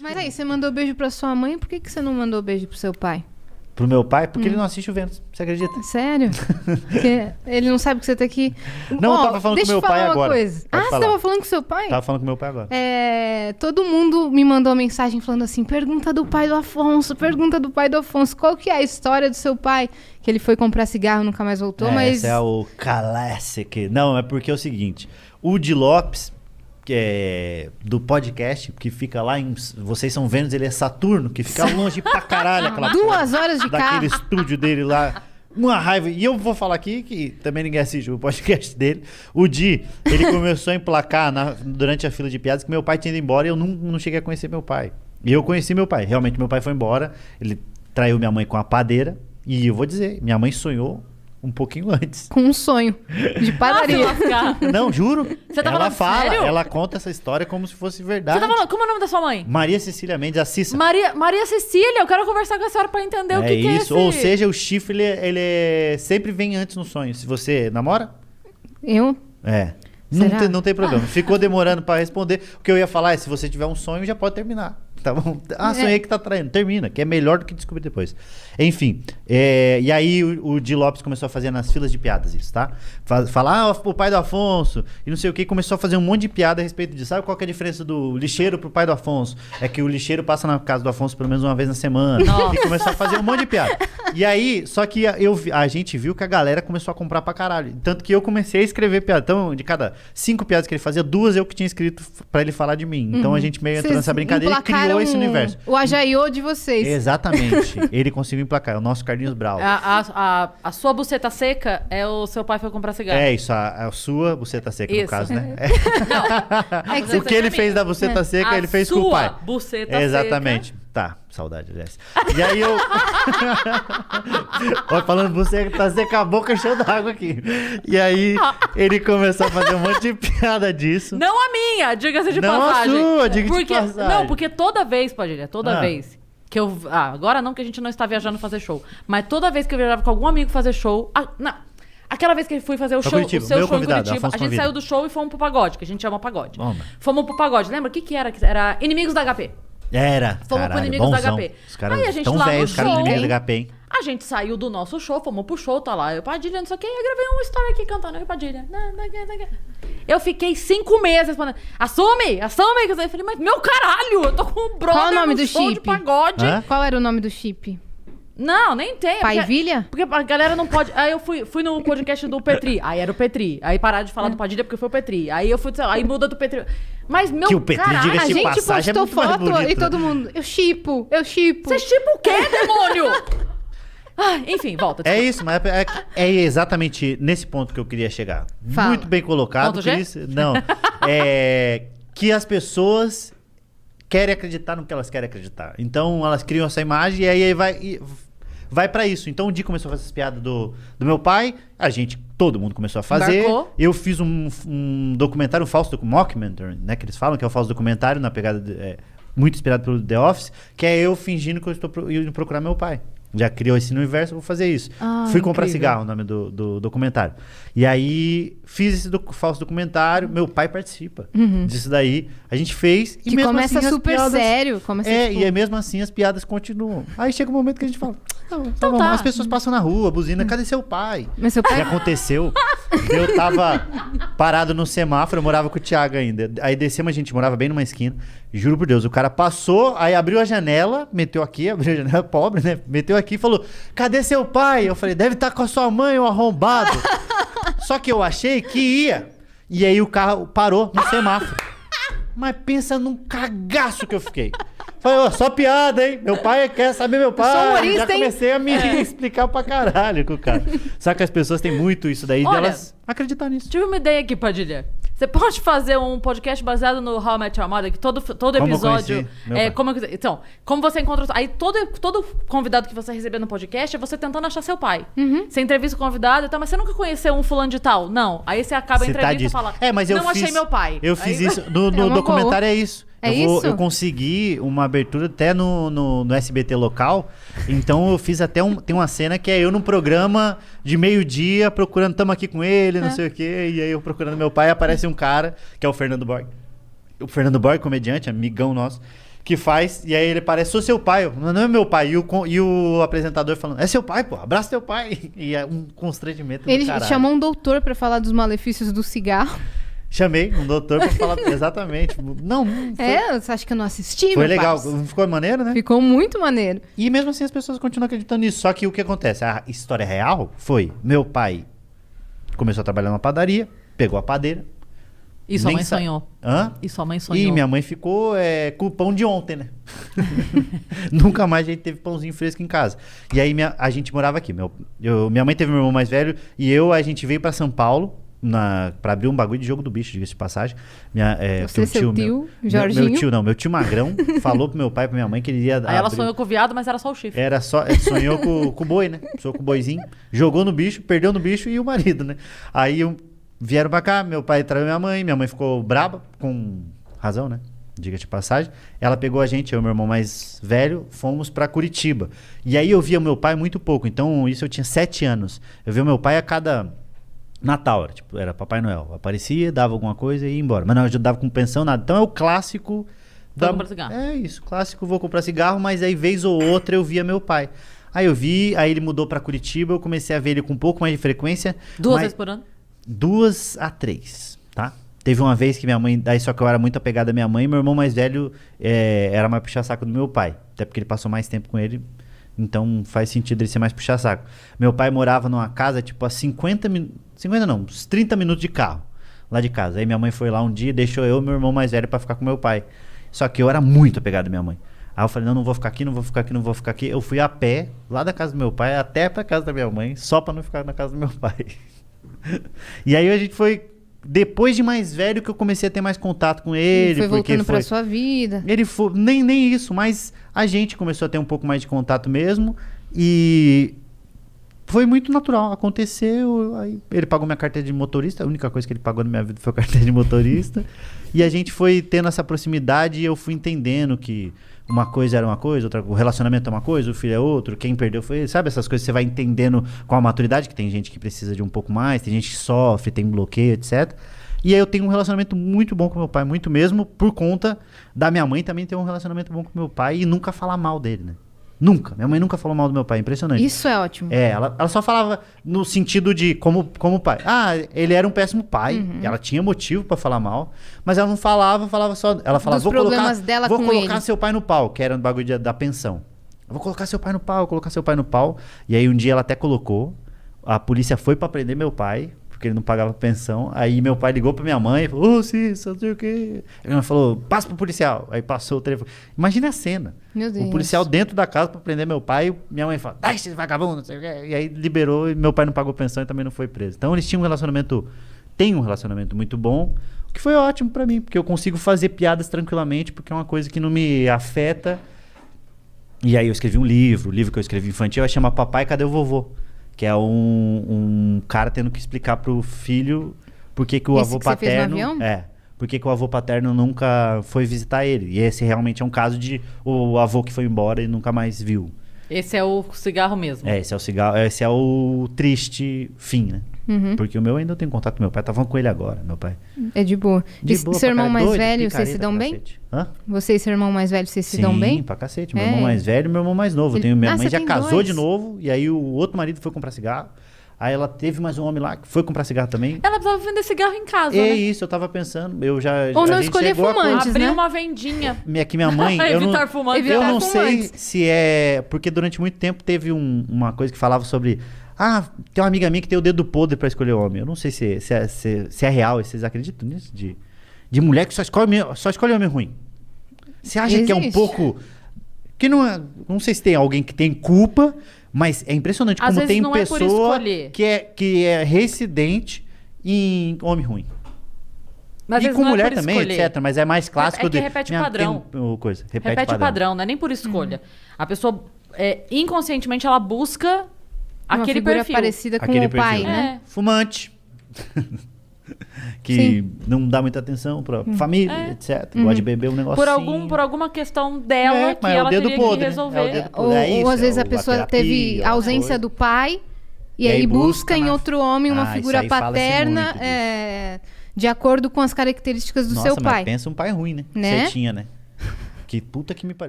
Mas aí, você mandou beijo pra sua mãe, por que você não mandou beijo pro seu pai? Pro meu pai? Porque ele não assiste o Vênus. Você acredita? Sério? Porque ele não sabe que você tá aqui. Não, eu tava falando com meu pai agora. Coisa. Pode você falar. tava falando com seu pai? Tava falando com meu pai agora. Todo mundo me mandou mensagem falando assim, pergunta do pai do Afonso, pergunta do pai do Afonso. Qual que é a história do seu pai? Que ele foi comprar cigarro e nunca mais voltou, mas... Esse é o classic. Não, é porque é o seguinte. O Di Lopes, que é do podcast, que fica lá em... Vocês são Vênus, ele é Saturno, que fica longe pra caralho. Aquela 2 horas de carro. daquele estúdio dele lá. Uma raiva. E eu vou falar aqui, que também ninguém assiste o podcast dele. O Di, ele começou a emplacar durante a fila de piadas que meu pai tinha ido embora e eu não cheguei a conhecer meu pai. E eu conheci meu pai. Realmente, meu pai foi embora. Ele traiu minha mãe com a padeira. E eu vou dizer, minha mãe sonhou um pouquinho antes. Com um sonho de padaria. Não, juro. Você tá ela falando sério? Ela conta essa história como se fosse verdade. Você tá falando, como é o nome da sua mãe? Maria Cecília Mendes, a Cissa. Maria Cecília, eu quero conversar com a senhora pra entender o que é isso. Isso, ou seja, o chifre, ele sempre vem antes no sonho. Se você namora? Eu? Será? Não tem problema. Ficou demorando pra responder. O que eu ia falar é, se você tiver um sonho, já pode terminar. Tá bom? Sonhei que tá traindo. Termina, que é melhor do que descobrir depois. Enfim, e aí o Di Lopes começou a fazer nas filas de piadas isso, tá? Falar, o pai do Afonso, e não sei o que, começou a fazer um monte de piada a respeito disso. Sabe qual que é a diferença do lixeiro pro pai do Afonso? É que o lixeiro passa na casa do Afonso pelo menos uma vez na semana. Nossa. E começou a fazer um monte de piada. E aí, só que a gente viu que a galera começou a comprar pra caralho. Tanto que eu comecei a escrever piada. Então, de cada 5 piadas que ele fazia, 2 eu que tinha escrito pra ele falar de mim. Então a gente meio entrou nessa brincadeira e criou esse universo. O Ajaiô de vocês. Exatamente. Ele conseguiu emplacar. É o nosso Carlinhos Brau. A sua buceta seca é o seu pai foi comprar cigarro. É isso. A sua buceta seca, no Isso. caso, né? Não. O que ele fez da buceta seca, ele fez com o pai. Buceta Exatamente. Tá, saudade, Jéssica. E aí eu... Ó, falando buceta seca, a boca cheia d'água aqui. E aí ele começou a fazer um monte de piada disso. Não a minha, diga-se de Não passagem. a sua, diga-se de passagem. Não, porque toda vez, Padilha, toda vez que eu... agora não, que a gente não está viajando fazer show. Mas toda vez que eu viajava com algum amigo fazer show... Aquela vez que eu fui fazer o Pra show, Curitiba, o seu meu show em convidado, Curitiba, Afonso a gente Convida. saiu do show e fomos pro pagode, que a gente chama pagode. Toma. Fomos pro pagode. Lembra o que era? Era Inimigos da HP. Era, Fomos pro caralho, Inimigos da bonzão. HP. Os caras Aí a gente tão lá no velhos, os caras do show, Inimigos da HP, hein? A gente saiu do nosso show, fomos pro show, tá lá. Eu, Padilha, não sei o que, eu gravei uma história aqui cantando. Eu, Padilha. Eu fiquei 5 meses respondendo, assume. Eu falei, mas meu caralho, eu tô com um brother Qual o nome no do show de chip? pagode. Hã? Qual era o nome do chip? Não, nem tem. Pai porque- Vilha? Porque a galera não pode... Aí eu fui no podcast do Petri. Aí era o Petri. Aí pararam de falar do Padilha porque foi o Petri. Aí eu fui... Aí muda do Petri. Mas, meu Que o Petri, caralho... diga-se A de gente passagem, é postou muito mais foto bonito. e todo mundo... Eu chipo. Você chipa o quê, demônio? Enfim, volta. É isso, mas é exatamente nesse ponto que eu queria chegar. Fala. Muito bem colocado. Ponto G? Cris. Não. Que as pessoas querem acreditar no que elas querem acreditar. Então elas criam essa imagem e aí vai pra isso. Então o Di começou a fazer essas piadas do meu pai, todo mundo começou a fazer. Embarcou. Eu fiz um documentário, um falso mockumentary, né? Que eles falam que é o falso documentário na pegada muito inspirado pelo The Office, que é eu fingindo que eu estou indo procurar meu pai. Já criou esse universo, eu vou fazer isso. Fui comprar incrível. cigarro, o nome do documentário. E aí, fiz esse falso documentário, meu pai participa disso daí. A gente fez e Que mesmo começa assim, as super piadas- sério. Começa, tipo, E é mesmo assim as piadas continuam. Aí chega um momento que a gente fala, tá bom. tá. As pessoas passam na rua, buzina, cadê seu pai? Mas seu pai... Já aconteceu. Eu tava parado no semáforo, eu morava com o Thiago ainda. Aí descemos, a gente morava bem numa esquina. Juro por Deus, o cara passou, aí abriu a janela, meteu aqui, abriu a janela, pobre, né? Meteu aqui e falou, cadê seu pai? Eu falei, deve estar com a sua mãe, o arrombado. Só que eu achei que ia. E aí o carro parou no semáforo. Mas pensa num cagaço que eu fiquei. Falei, ó, só piada, hein? Meu pai quer saber meu pai. sou humorista, Já hein? comecei a me explicar pra caralho com o cara. Só que as pessoas têm muito isso daí Olha, delas acreditar nisso. Tive uma ideia aqui, Padilha. Você pode fazer um podcast baseado no How I Met Your Mother, que todo Como eu episódio... conheci meu pai. Então, como você encontra... Aí todo convidado que você receber no podcast é você tentando achar seu pai. Você entrevista o convidado e tal, mas você nunca conheceu um fulano de tal? Não. Aí você acaba a Você tá entrevista e disso. fala, Mas eu não achei meu pai. Eu Aí- fiz isso. No uma documentário boa. é isso. É isso? Eu consegui uma abertura até no SBT local. Então eu fiz até tem uma cena que é eu num programa de meio-dia procurando, tamo aqui com ele, não sei o quê. E aí eu procurando meu pai, aparece um cara, que é o Fernando Borg. O Fernando Borg, comediante, amigão nosso. que faz, e aí ele parece, sou seu pai. Não é meu pai. E o apresentador falando, é seu pai, pô, abraça teu pai. E é um constrangimento Ele do caralho. chamou um doutor pra falar dos malefícios do cigarro. Chamei um doutor pra falar exatamente. Não, foi, Você acha que eu não assisti, foi meu legal. parça? Ficou maneiro, né? Ficou muito maneiro. E mesmo assim as pessoas continuam acreditando nisso. Só que o que acontece? A história real foi, meu pai começou a trabalhar numa padaria, pegou a padeira. E sua nem mãe sa- sonhou. Hã? E sua mãe sonhou. E minha mãe ficou com o pão de ontem, né? Nunca mais a gente teve pãozinho fresco em casa. E aí a gente morava aqui. Minha mãe teve meu irmão mais velho e a gente veio pra São Paulo pra abrir um bagulho de jogo do bicho, diga-se de passagem. Você, um seu tio, Jorginho. Meu tio Magrão falou pro meu pai e pra minha mãe que ele ia Aí ela abrir- sonhou com o viado, mas era só o chifre. sonhou com o boi, né? Sonhou com o boizinho, jogou no bicho, perdeu no bicho e o marido, né? Aí vieram pra cá, meu pai traiu minha mãe ficou braba, com razão, né? Diga de passagem. Ela pegou a gente, eu e meu irmão mais velho, fomos pra Curitiba. E aí eu via o meu pai muito pouco, então isso eu tinha 7 anos. Eu via o meu pai a cada Natal, era Papai Noel. Aparecia, dava alguma coisa e ia embora. Mas não ajudava com pensão, nada. Então é o clássico... Vou comprar cigarro. É isso, clássico, vou comprar cigarro, mas aí vez ou outra eu via meu pai. Aí eu vi, aí ele mudou pra Curitiba, eu comecei a ver ele com um pouco mais de frequência. 2 vezes por ano? 2 a 3, tá? Teve uma vez que minha mãe, daí só que eu era muito apegado à minha mãe, e meu irmão mais velho era mais puxa-saco do meu pai. Até porque ele passou mais tempo com ele, então faz sentido ele ser mais puxa-saco. Meu pai morava numa casa, a 50 não, uns 30 minutos de carro, lá de casa. Aí minha mãe foi lá um dia e deixou eu e meu irmão mais velho pra ficar com meu pai. Só que eu era muito apegado à minha mãe. Aí eu falei, não vou ficar aqui, não vou ficar aqui, não vou ficar aqui. Eu fui a pé, lá da casa do meu pai, até pra casa da minha mãe, só pra não ficar na casa do meu pai. E aí a gente foi, depois de mais velho, que eu comecei a ter mais contato com ele. Foi porque voltando pra sua vida. Ele foi, nem isso, mas a gente começou a ter um pouco mais de contato mesmo. E foi muito natural, aconteceu. Aí ele pagou minha carteira de motorista, a única coisa que ele pagou na minha vida foi a carteira de motorista. E a gente foi tendo essa proximidade e eu fui entendendo que uma coisa era uma coisa, o relacionamento é uma coisa, o filho é outro, quem perdeu foi ele. Sabe essas coisas que você vai entendendo com a maturidade, que tem gente que precisa de um pouco mais, tem gente que sofre, tem bloqueio, etc. E aí eu tenho um relacionamento muito bom com meu pai, muito mesmo, por conta da minha mãe também ter um relacionamento bom com meu pai e nunca falar mal dele, né? Nunca. Minha mãe nunca falou mal do meu pai, impressionante. Isso é ótimo. Ela só falava no sentido de como pai. Ele era um péssimo pai. Ela tinha motivo pra falar mal, mas ela não falava só. Ela falava, Dos problemas dela vou com colocar ele. seu pai no pau, que era um bagulho da pensão. Eu vou colocar seu pai no pau, colocar seu pai no pau. E aí um dia ela até colocou. A polícia foi pra prender meu pai, porque ele não pagava pensão. Aí meu pai ligou pra minha mãe e falou, Cissa, não sei o quê. Aí ela falou, passa pro policial. Aí passou o telefone. Imagina a cena. Meu Deus. O policial dentro da casa pra prender meu pai. Minha mãe fala, dá esse vagabundo, não sei o quê. E aí liberou e meu pai não pagou pensão e também não foi preso. Então eles tinham tem um relacionamento muito bom, o que foi ótimo pra mim, porque eu consigo fazer piadas tranquilamente, porque é uma coisa que não me afeta. E aí eu escrevi um livro, o livro que eu escrevi infantil vai chamar Papai, Cadê o Vovô? Que é um cara tendo que explicar pro filho por que o Esse avô que você fez no paterno... avião? Por que o avô paterno nunca foi visitar ele. E esse realmente é um caso de o avô que foi embora e nunca mais viu. Esse é o cigarro mesmo. Esse é o cigarro, esse é o triste fim, né? Porque o meu ainda eu tenho contato com meu pai, tava com ele agora, meu pai. É de boa. E boa seu pra irmão caralho, mais doido, velho, vocês se picareta dão pra bem? cacete. Hã? Você e seu irmão mais velho, vocês se dão bem? Sim, pra cacete. Meu É. irmão mais velho e meu irmão mais novo. Ele- Minha Ah, mãe você já tem casou dois? de novo, e aí o outro marido foi comprar cigarro. Aí ela teve mais um homem lá que foi comprar cigarro também. Ela precisava vender cigarro em casa, É né? isso, eu tava pensando. Eu já. Ou a não gente escolher chegou a fumantes, Abrir né? uma vendinha. Minha mãe. eu não, Evitar fumantes. eu não Evitar sei fumantes. se é. Porque durante muito tempo teve uma coisa que falava sobre. Tem uma amiga minha que tem o dedo podre pra escolher homem. Eu não sei se é real. Vocês acreditam nisso? De mulher que só escolhe homem ruim. Você acha que é um Existe. pouco. Que não é. Não sei se tem alguém que tem culpa, mas é impressionante Às como vezes tem não é por pessoa escolher. que é residente em homem ruim. Mas às E vezes com não é mulher por também, escolher. etc. Mas é mais clássico É que repete o padrão. Coisa, Repete o padrão, não é nem por escolha. A pessoa, inconscientemente, ela busca Uma aquele figura perfil. parecida com Aquele o pai, perfil. né? Fumante. que Sim. não dá muita atenção pra família, etc. Gosta de beber um negocinho. Por alguma questão dela que mas é o ela dedo teria podre, que né? resolver. É o dedo Ou, É isso, ou às vezes é a pessoa terapia, teve uma ausência coisa. do pai e E aí aí busca busca em na- outro homem uma isso figura aí fala-se paterna muito disso. de acordo com as características do Nossa, seu mas pai. pensa um pai ruim, né? Né? Você tinha, né? Que puta que me pariu.